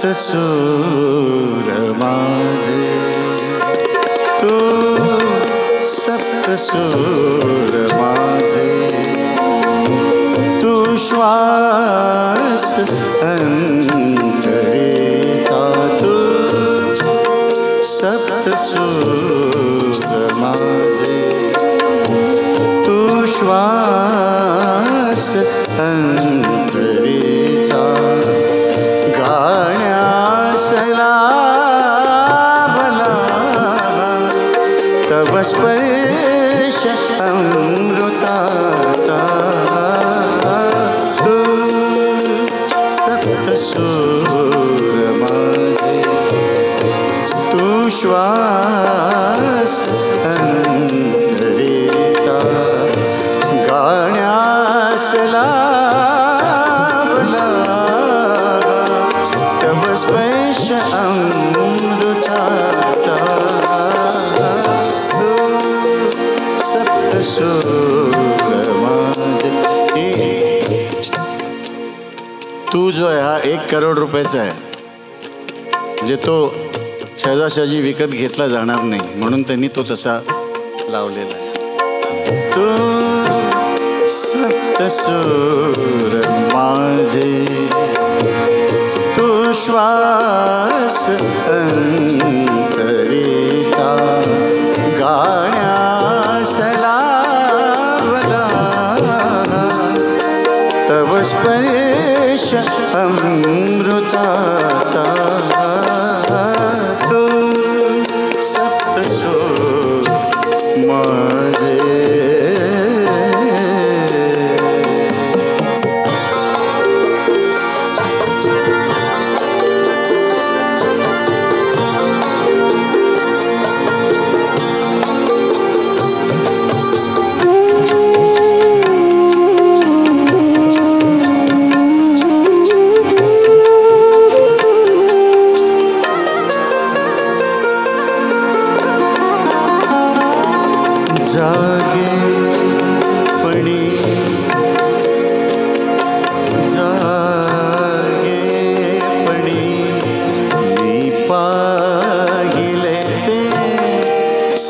सप्तसूर माझे तू सप्तसूर माझे तू श्वास अंतरेचा तू सप्तसूर माझे तू श्वास अंतरेचा गाण्यास लाभला तव स्पर्श अमृताचा तू सप्तसूर माझे तू श्वास अंतरेचा गाण्यास लाभला तव स्पर्श अमृताचा तू सप्तसूर माझे. तू जो आहे हा 1 करोड रुपयाचा आहे, म्हणजे तो सहजासहजी विकत घेतला जाणार नाही म्हणून त्यांनी तो तसा लावलेला आहे. तू सप्तसूर माझे तू श्वास अंतरेचा गाण्यास लाभला तव स्पर्श अमृताचा तू सप्तसूर माझे.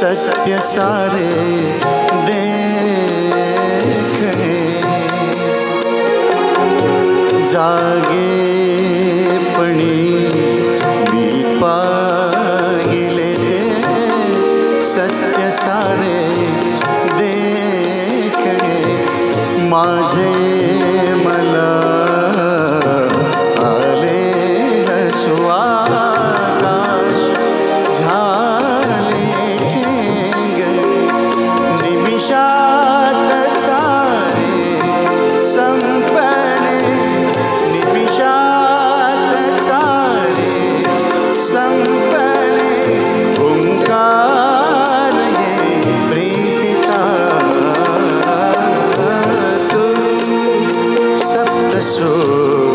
सत्य सारे देखणे जागेपणी मी पाहिले ते सत्य सारे देखणे माझे मला आले सुआकाश झाले निमिषात सारे संपले निमिषात सारे संपले ओंकार ये प्रीतीचा तू सप्तसूर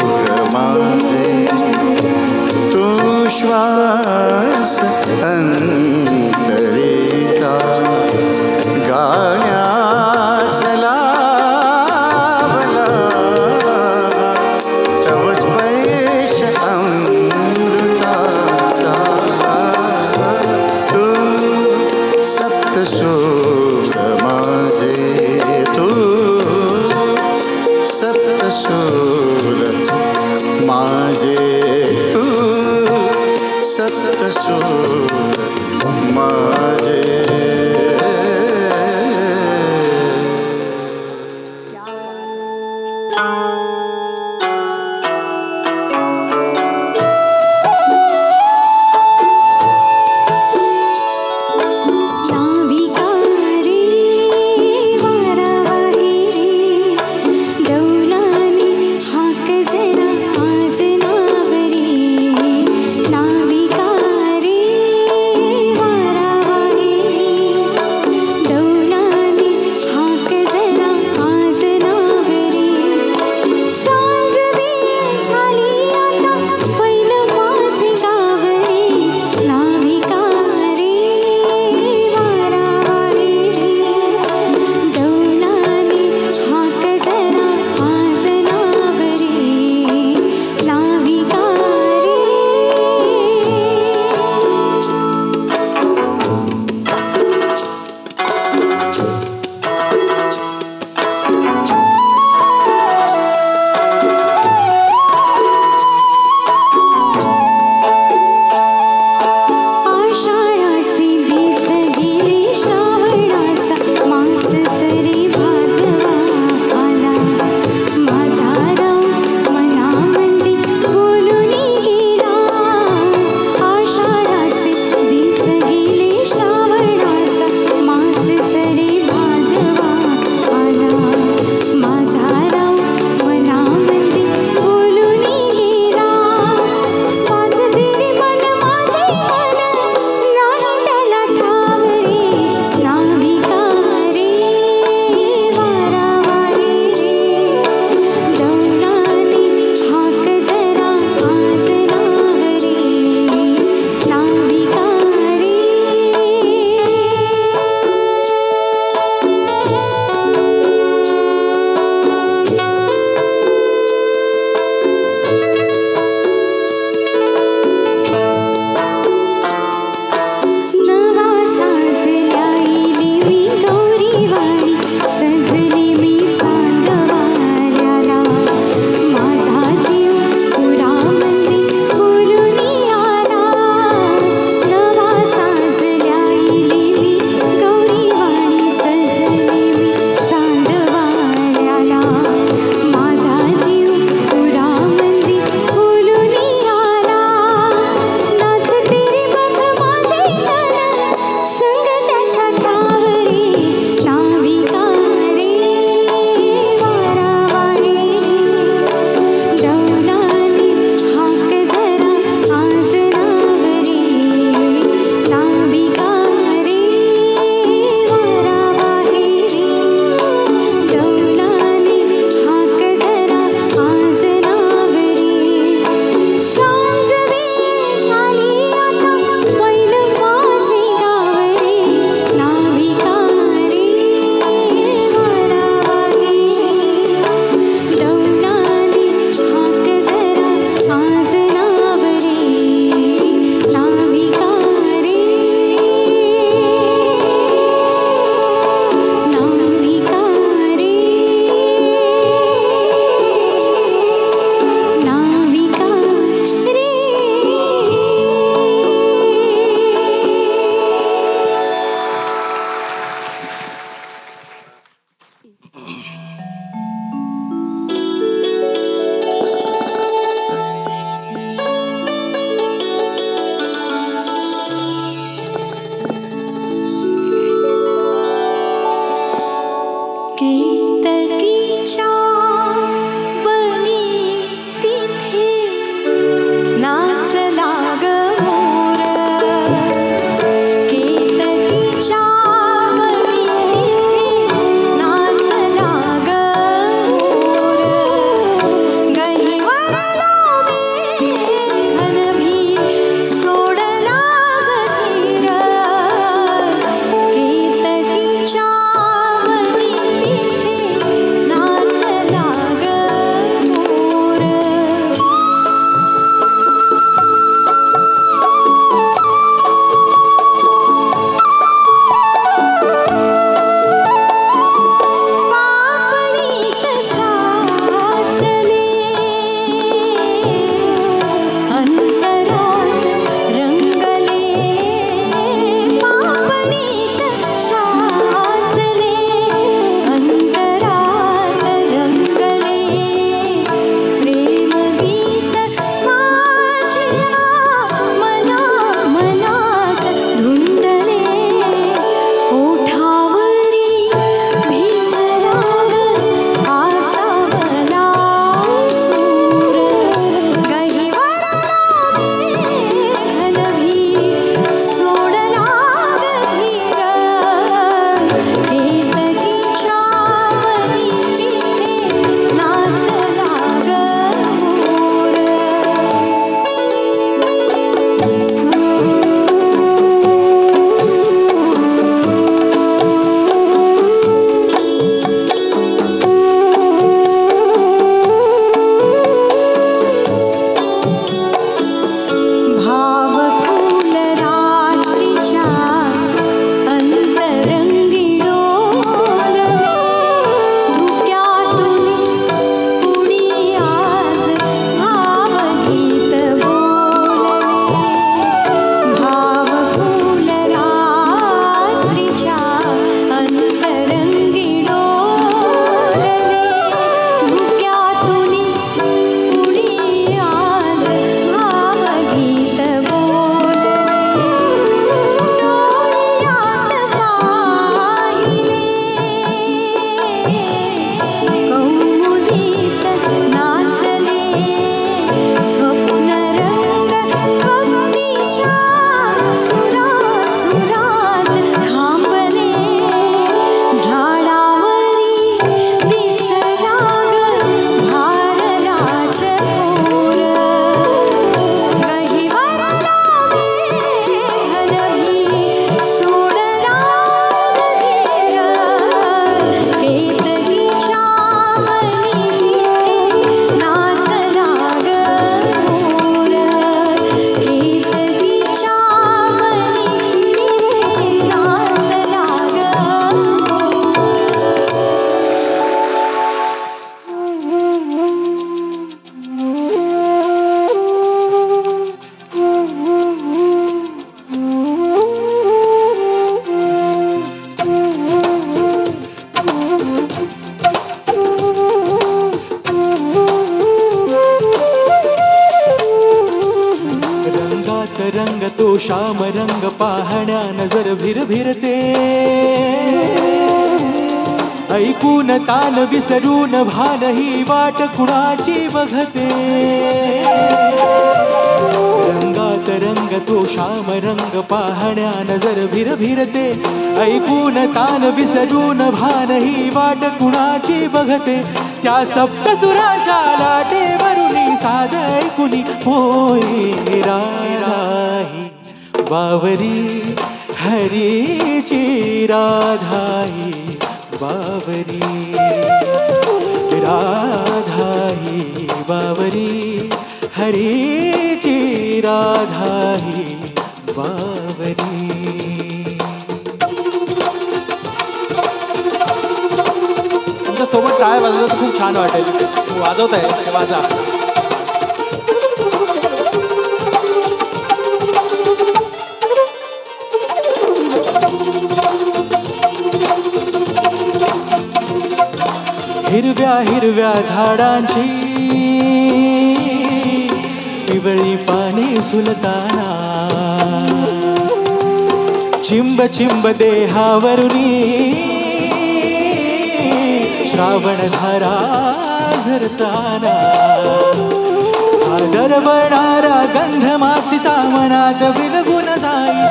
माझे तू श्वास अंतरेचा गाण्यास लाभला तव स्पर्श अमृताचा तू सप्तसूर माझे तू सप्तसूर माझे तू सप्तसूर माझे. नाविका रे वारावाही श्याम रंग पाहण्या नजर भिरभिरते ऐकून तान विसरून भान ही वाट कुणाची बघते रंगात रंग तो श्याम रंग पाहण्या नजर भिरभिरते ऐकून तान विसरून भान ही वाट कुणाची बघते त्या सप्तसुराच्या लाटेवरून साध ऐकुनी होय राही बावरी हरीची राधाई बावरी राधाई बावरी हरीची राधाई बावरी. तुमच्या सोबत टाळ्या वाजवलं तर खूप छान वाटेल. वाजवत आहे वाजा. हिरव्या हिरव्या झाडांची पिवळी पाने सुलताना चिंब चिंब देहावरुनी श्रावण धारा झरताना दरवणारा गंध मातीचा मनात विलगून जाई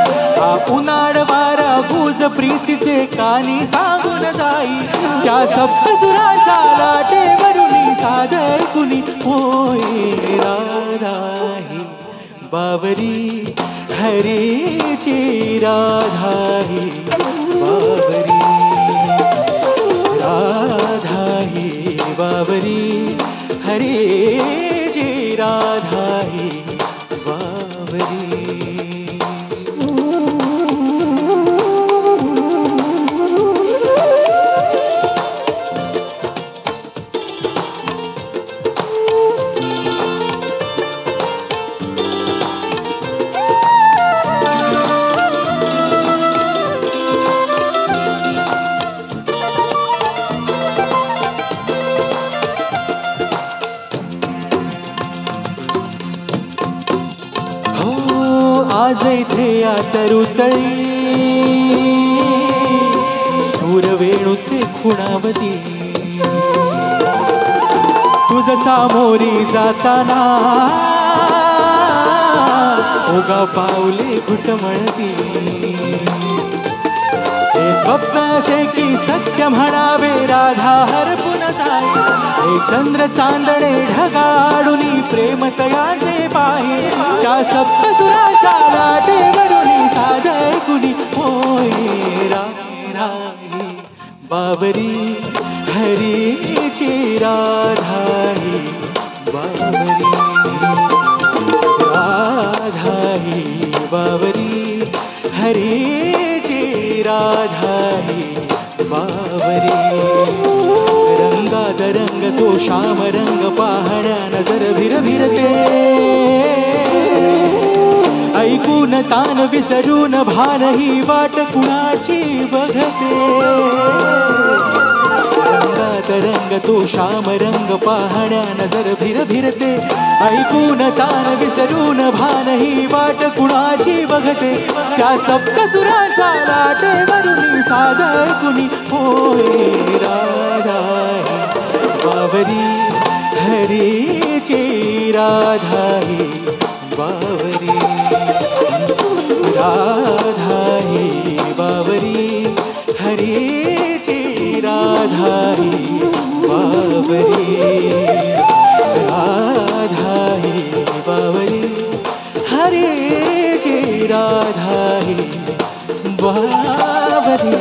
उन्हाळ वारा गुज प्रीतीचे कानी सांगून जाई त्या सप्तसुराच्या लाटेवरून साध ऐकुनी होय राधाई बावरी हरीची राधाई बावरी राधाई बावरी हरीची राधाई बावरी. आज इथे या तरुतळी सूरवेणूचे खुणावती तुझ सामोरी जाताना ओगा पावले घुटमळती हे स्वप्न असे की सत्य म्हणावे राधा हरपून जाई हे चंद्र चांदणे ढगाळूनी प्रेम तयाचे पाहे त्या सप्तसुराच्या लाटेवरून साध ऐकुनी होय राही बावरी हरीची राधाई बावरी राधाई बावरी हरीची राधाई बावरी रंगात रंग तो श्याम रंग पाहण्या नजर भिरभिरते ऐकून तान विसरून भान ही वाट कुणाची बघते रंगात रंग तो श्याम रंग पाहण्या नजर भिरभिरते ऐकून तान विसरून भान ही वाट कुणाची बघते त्या सप्तसुराच्या लाटेवरून साध ऐकुनी होय राधाई बावरी हरीची राधाई बावरी राधाई बावरी हरीची राधाई बावरी राधाई बावरी हरीची राधाई बावरी.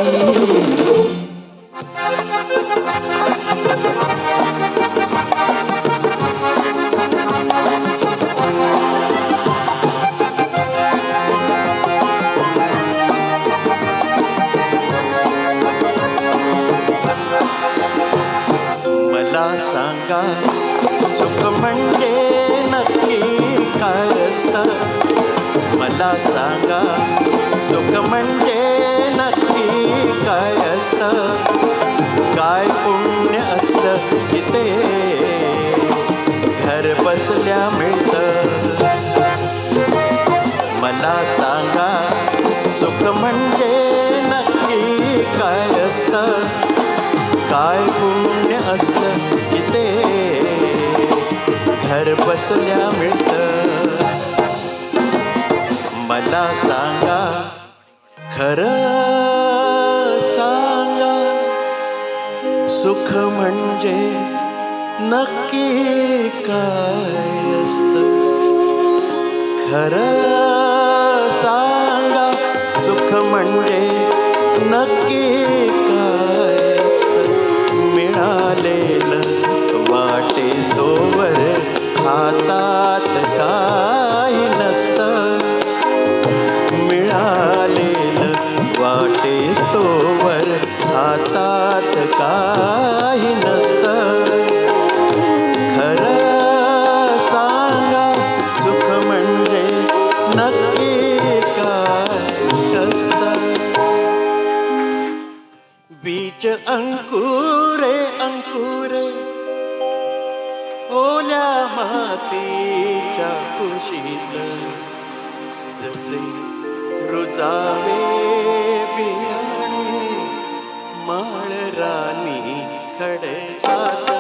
सांगा सुख म्हणजे नक्की काय असतं मला सांगा सुख म्हणजे नक्की काय असतं काय पुण्य असतं की ते घर बसल्या मिळतं मला सांगा सुख म्हणजे नक्की काय असतं, काय पुण्य असतं की ते घर बसल्या मिळतं. मला सांगा खरं सांगा सुख म्हणजे नक्की काय असतं, खरं सांगा सुख म्हणजे नक्की काय असतं. मिळालेलं वाटे सोवर हातात काही नसतं, मिळालेलं वाटे सोवर हातात काही नसतं. खरं सांगा सुख म्हणजे नक्की काय असतं. बीज अंकुरे अंकुरे ओल्या मातीच्या कुशीत, जसे रुजावे बियाणे माळ रानी खडकात.